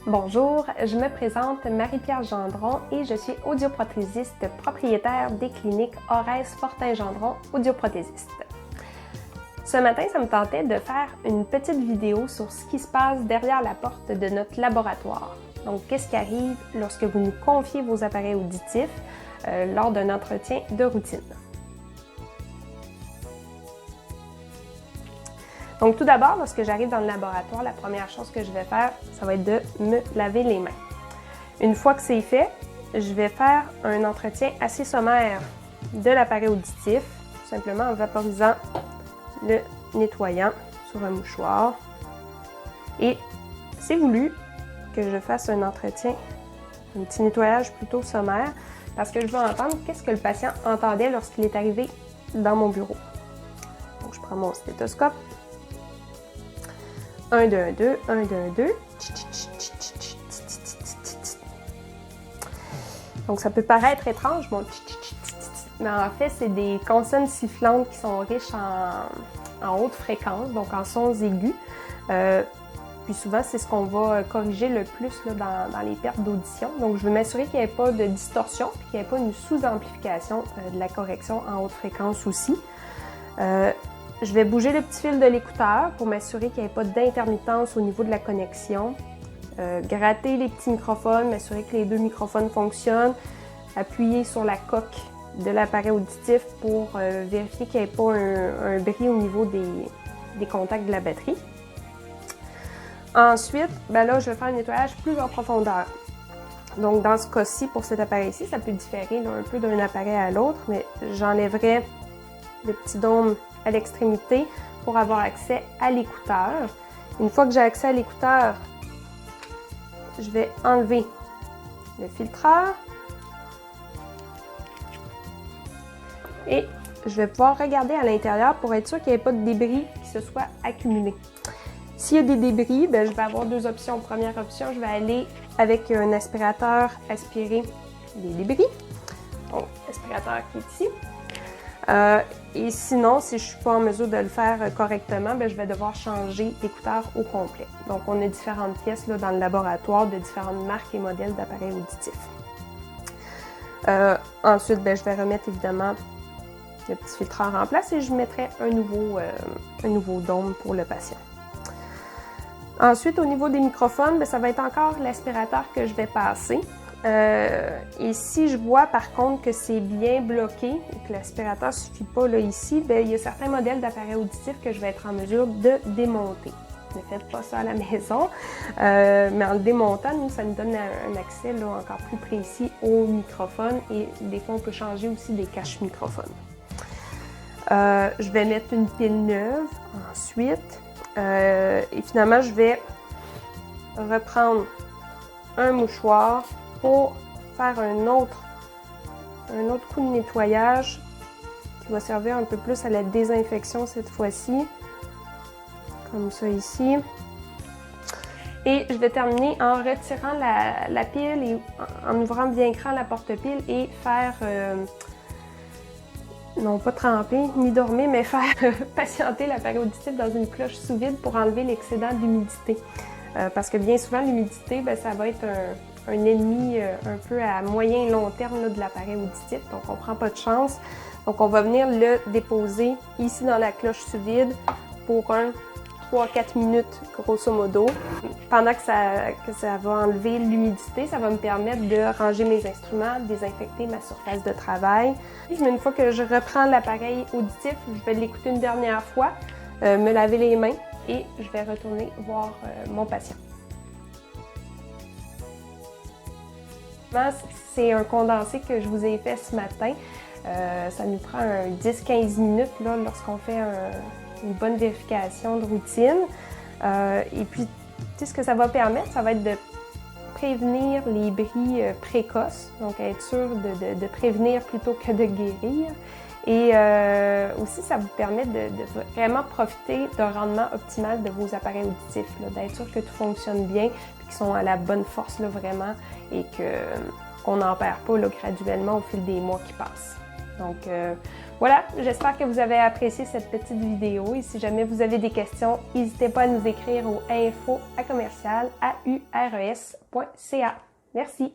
Bonjour, je me présente Marie-Pierre Gendron et je suis audioprothésiste propriétaire des cliniques Orez Fortin-Gendron, audioprothésiste. Ce matin, ça me tentait de faire une petite vidéo sur ce qui se passe derrière la porte de notre laboratoire. Donc, qu'est-ce qui arrive lorsque vous nous confiez vos appareils auditifs lors d'un entretien de routine. Donc, tout d'abord, lorsque j'arrive dans le laboratoire, la première chose que je vais faire, ça va être de me laver les mains. Une fois que c'est fait, je vais faire un entretien assez sommaire de l'appareil auditif, tout simplement en vaporisant le nettoyant sur un mouchoir. Et c'est voulu que je fasse un entretien, un petit nettoyage plutôt sommaire, parce que je veux entendre qu'est-ce que le patient entendait lorsqu'il est arrivé dans mon bureau. Donc, je prends mon stéthoscope. 1, 2, 1, 2, 1, 2, 1, 2. Donc, ça peut paraître étrange, mon mais en fait, c'est des consonnes sifflantes qui sont riches en haute fréquence, donc en sons aigus. Puis souvent, c'est ce qu'on va corriger le plus là, dans les pertes d'audition. Donc, je veux m'assurer qu'il n'y ait pas de distorsion puis qu'il n'y ait pas une sous-amplification de la correction en haute fréquence aussi. Je vais bouger le petit fil de l'écouteur pour m'assurer qu'il n'y ait pas d'intermittence au niveau de la connexion. Gratter les petits microphones, m'assurer que les deux microphones fonctionnent. Appuyer sur la coque de l'appareil auditif pour vérifier qu'il n'y ait pas un bris au niveau des contacts de la batterie. Ensuite, là, je vais faire un nettoyage plus en profondeur. Donc, dans ce cas-ci, pour cet appareil-ci, ça peut différer là, un peu d'un appareil à l'autre, mais j'enlèverai le petit dôme à l'extrémité pour avoir accès à l'écouteur. Une fois que j'ai accès à l'écouteur, je vais enlever le filtreur et je vais pouvoir regarder à l'intérieur pour être sûr qu'il n'y ait pas de débris qui se soient accumulés. S'il y a des débris, je vais avoir deux options. Première option, je vais aller avec un aspirateur aspirer les débris. Donc, l'aspirateur qui est ici. Et sinon, si je ne suis pas en mesure de le faire correctement, je vais devoir changer d'écouteur au complet. Donc, on a différentes pièces là, dans le laboratoire de différentes marques et modèles d'appareils auditifs. Ensuite, je vais remettre évidemment le petit filtreur en place et je mettrai un nouveau dôme pour le patient. Ensuite, au niveau des microphones, ça va être encore l'aspirateur que je vais passer. Et si je vois par contre que c'est bien bloqué et que l'aspirateur ne suffit pas là, ici, il y a certains modèles d'appareils auditifs que je vais être en mesure de démonter. Ne faites pas ça à la maison, mais en le démontant, nous, ça nous donne un accès là, encore plus précis au microphone et des fois, on peut changer aussi des caches microphones. Je vais mettre une pile neuve ensuite et finalement, je vais reprendre un mouchoir pour faire un autre coup de nettoyage qui va servir un peu plus à la désinfection cette fois-ci, comme ça ici. Et je vais terminer en retirant la pile et en ouvrant bien grand la porte-pile et faire, non pas tremper ni dormir, mais faire patienter l'appareil auditif dans une cloche sous vide pour enlever l'excédent d'humidité. Parce que bien souvent, l'humidité, ça va être un ennemi un peu à moyen et long terme là, de l'appareil auditif, donc on ne prend pas de chance. Donc on va venir le déposer ici dans la cloche sous vide pour 3-4 minutes grosso modo. Pendant que ça va enlever l'humidité, ça va me permettre de ranger mes instruments, désinfecter ma surface de travail. Mais une fois que je reprends l'appareil auditif, je vais l'écouter une dernière fois, me laver les mains et je vais retourner voir mon patient. C'est un condensé que je vous ai fait ce matin. Ça nous prend 10-15 minutes là, lorsqu'on fait une bonne vérification de routine. Et puis, ce que ça va permettre, ça va être de prévenir les bris précoces, donc être sûr de prévenir plutôt que de guérir. Et aussi, ça vous permet de vraiment profiter d'un rendement optimal de vos appareils auditifs, d'être sûr que tout fonctionne bien, puis qu'ils sont à la bonne force là, vraiment, et qu'on n'en perd pas là, graduellement au fil des mois qui passent. Donc voilà, j'espère que vous avez apprécié cette petite vidéo et si jamais vous avez des questions, n'hésitez pas à nous écrire au info@aures.ca. Merci!